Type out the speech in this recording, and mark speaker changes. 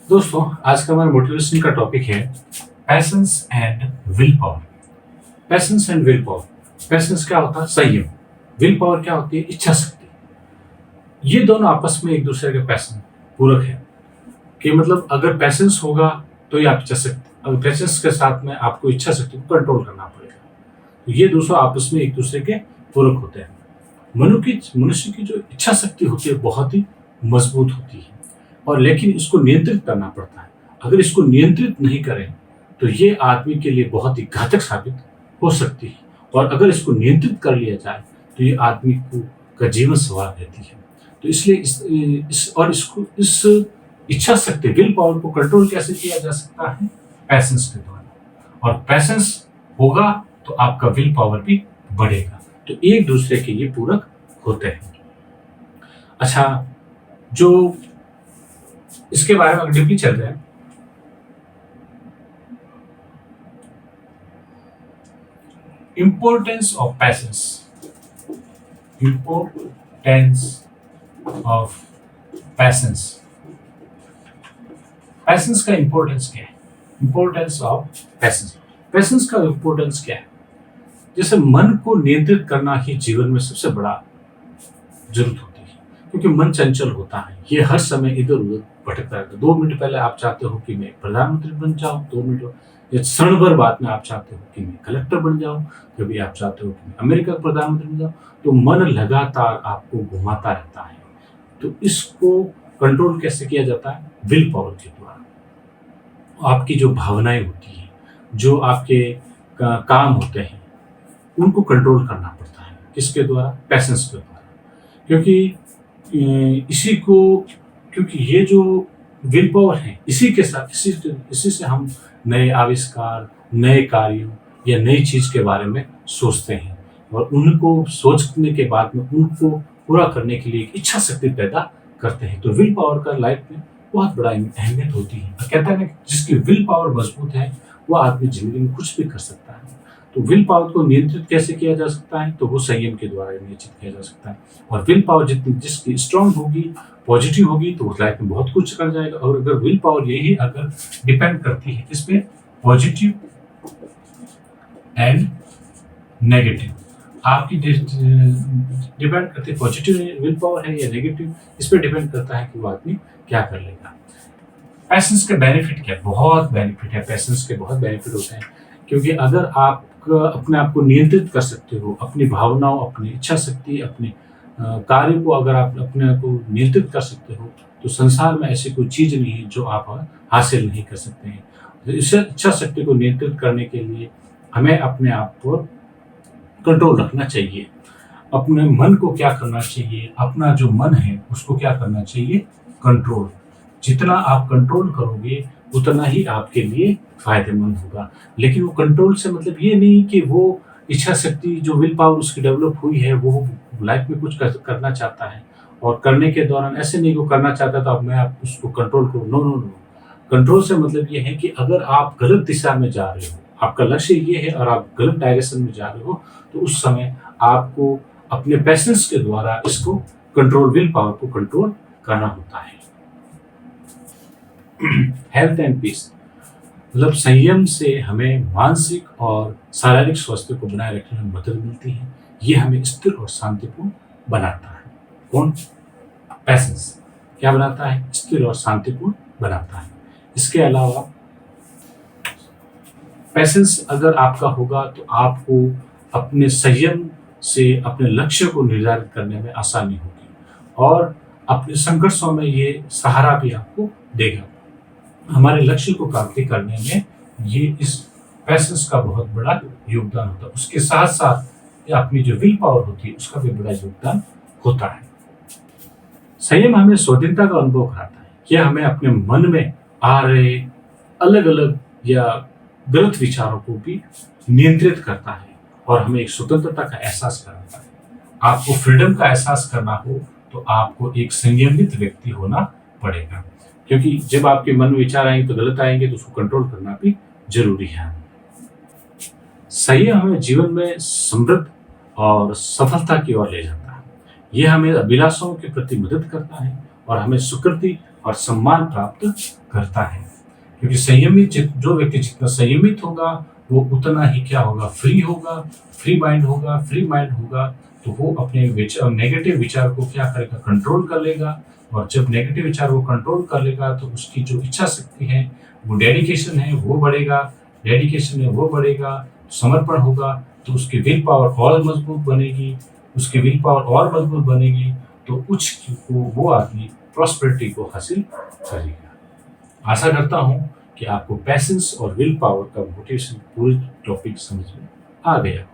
Speaker 1: दोस्तों, आज का हमारा मोटिवेशन का टॉपिक है patience and will power. Patience and will power. Patience क्या होता है? संयम। विल पावर क्या होती है? इच्छा शक्ति। ये दोनों आपस में एक दूसरे के पैशन पूरक है कि मतलब अगर पैशंस होगा तो ये आप इच्छा शक्ति, अगर पैशंस के साथ में आपको इच्छा शक्ति को कंट्रोल करना पड़ेगा। तो ये दोनों आपस में एक दूसरे के पूरक होते हैं। मनुष्य की जो इच्छा शक्ति होती है बहुत ही मजबूत होती है, और लेकिन इसको नियंत्रित करना पड़ता है। अगर इसको नियंत्रित नहीं करें तो ये आदमी के लिए बहुत ही घातक साबित हो सकती है, और अगर इसको नियंत्रित कर लिया जाए तो ये आदमी का जीवन सवार देती है। तो इसलिए इस इच्छा शक्ति, विल पावर को कंट्रोल कैसे किया जा सकता है? पैशंस के द्वारा। और पैशंस होगा तो आपका विल पावर भी बढ़ेगा। तो एक दूसरे के ये पूरक होते हैं। अच्छा, जो इसके बारे में डीपली चल रहे हैं, importance of patience. Importance of patience. Patience का इंपॉर्टेंस क्या है? Importance of patience. पैशंस का इंपॉर्टेंस क्या है? जैसे मन को नियंत्रित करना ही जीवन में सबसे बड़ा जरूरत होती है, क्योंकि मन चंचल होता है। ये हर समय इधर उधर भटकता रहता है। 2 मिनट पहले आप चाहते हो कि मैं प्रधानमंत्री बन जाऊं, 2 मिनट या क्षण भर बाद में आप चाहते हो कि मैं कलेक्टर बन जाऊं, कभी आप चाहते हो कि मैं अमेरिका का प्रधानमंत्री बन जाऊं। तो मन लगातार आपको घुमाता रहता है। तो इसको कंट्रोल कैसे किया जाता है? विल पावर के द्वारा। आपकी जो भावनाएं होती हैं, जो आपके काम होते हैं, उनको कंट्रोल करना पड़ता है। किसके द्वारा? पैशंस के द्वारा। क्योंकि ये जो विल पावर है, इसी के साथ इसी से हम नए आविष्कार, नए कार्यों या नई चीज के बारे में सोचते हैं, और उनको सोचने के बाद में उनको पूरा करने के लिए एक इच्छा शक्ति पैदा करते हैं। तो विल पावर का लाइफ में बहुत बड़ा अहमियत होती है। कहता है ना, जिसकी विल पावर मजबूत है वो आदमी जिंदगी में कुछ भी कर सकता है। तो विल पावर को नियंत्रित कैसे किया जा सकता है? तो वो संयम के द्वारा नियंत्रित किया जा सकता है। और विल पावर जिसकी स्ट्रांग होगी, पॉजिटिव होगी, तो उस लाइफ में बहुत कुछ कर जाएगा। और अगर विल पावर यही अगर डिपेंड करती है किस पे? Positive and negative. आपकी डिपेंड करती है पॉजिटिव विल पावर है या नेगेटिव, इस पर डिपेंड करता है कि वो आदमी क्या कर लेगा। पैशंस के बेनिफिट क्या है? बहुत बेनिफिट है। पैशंस के बहुत बेनिफिट होते हैं, क्योंकि अगर आप अपने आप को नियंत्रित कर सकते हो, अपनी भावनाओं, अपनी इच्छा शक्ति, अपने कार्य को अगर आप अपने आप को नियंत्रित कर सकते हो, तो संसार में ऐसी कोई चीज नहीं है जो आप हासिल नहीं कर सकते हैं। तो इस इच्छा शक्ति को नियंत्रित करने के लिए हमें अपने आप को कंट्रोल रखना चाहिए। अपने मन को क्या करना चाहिए? अपना जो मन है उसको क्या करना चाहिए? कंट्रोल। जितना आप कंट्रोल करोगे उतना ही आपके लिए फायदेमंद होगा। लेकिन वो कंट्रोल से मतलब ये नहीं कि वो इच्छा शक्ति, जो विल पावर उसकी डेवलप हुई है, वो लाइफ में कुछ करना चाहता है, और करने के दौरान ऐसे नहीं वो करना चाहता तो अब मैं आप उसको कंट्रोल करूँ। No no no. कंट्रोल से मतलब ये है कि अगर आप गलत दिशा में जा रहे हो, आपका लक्ष्य ये है और आप गलत डायरेक्शन में जा रहे हो, तो उस समय आपको अपने पैशंस के द्वारा इसको कंट्रोल, विल पावर को कंट्रोल करना होता है। हेल्थ एंड पीस, मतलब संयम से हमें मानसिक और शारीरिक स्वास्थ्य को बनाए रखने में मदद मिलती है। ये हमें स्थिर और शांतिपूर्ण बनाता है। कौन? पैशंस क्या बनाता है? स्थिर और शांतिपूर्ण बनाता है। इसके अलावा पैशंस अगर आपका होगा तो आपको अपने संयम से अपने लक्ष्य को निर्धारित करने में आसानी होगी, और अपने संघर्षों में ये सहारा भी आपको देगा। हमारे लक्ष्य को प्राप्ति करने में ये इस पैशंस का बहुत बड़ा योगदान होता है। उसके साथ साथ अपनी जो विल पावर होती है उसका भी बड़ा योगदान होता है। संयम हमें स्वाधीनता का अनुभव कराता है। यह हमें अपने मन में आ रहे अलग अलग या गलत विचारों को भी नियंत्रित करता है, और हमें एक स्वतंत्रता का एहसास कराता है। आपको फ्रीडम का एहसास करना हो तो आपको एक संयमित व्यक्ति होना पड़ेगा, क्योंकि जब आपके मन में विचार आएंगे तो गलत आएंगे, तो उसको कंट्रोल करना भी जरूरी है। संयम हमें जीवन में समृद्ध और सफलता की ओर ले जाता है। ये हमें अभिलाषाओं के प्रति मदद करता है और हमें स्वीकृति और सम्मान प्राप्त करता है। क्योंकि जो व्यक्ति जितना संयमित होगा, वो उतना ही क्या होगा, फ्री माइंड होगा, तो वो अपने नेगेटिव विचार को क्या करेगा, कंट्रोल कर लेगा। और जब नेगेटिव विचार वो कंट्रोल कर लेगा, तो उसकी जो इच्छा शक्ति है, वो डेडिकेशन है वो बढ़ेगा, समर्पण होगा, तो उसकी विल पावर और मजबूत बनेगी, तो वो आदमी प्रॉस्पेरिटी को हासिल करेगा। आशा करता हूँ कि आपको पैशंस और विल पावर का मोटिवेशन पूरी टॉपिक समझ में आ गया।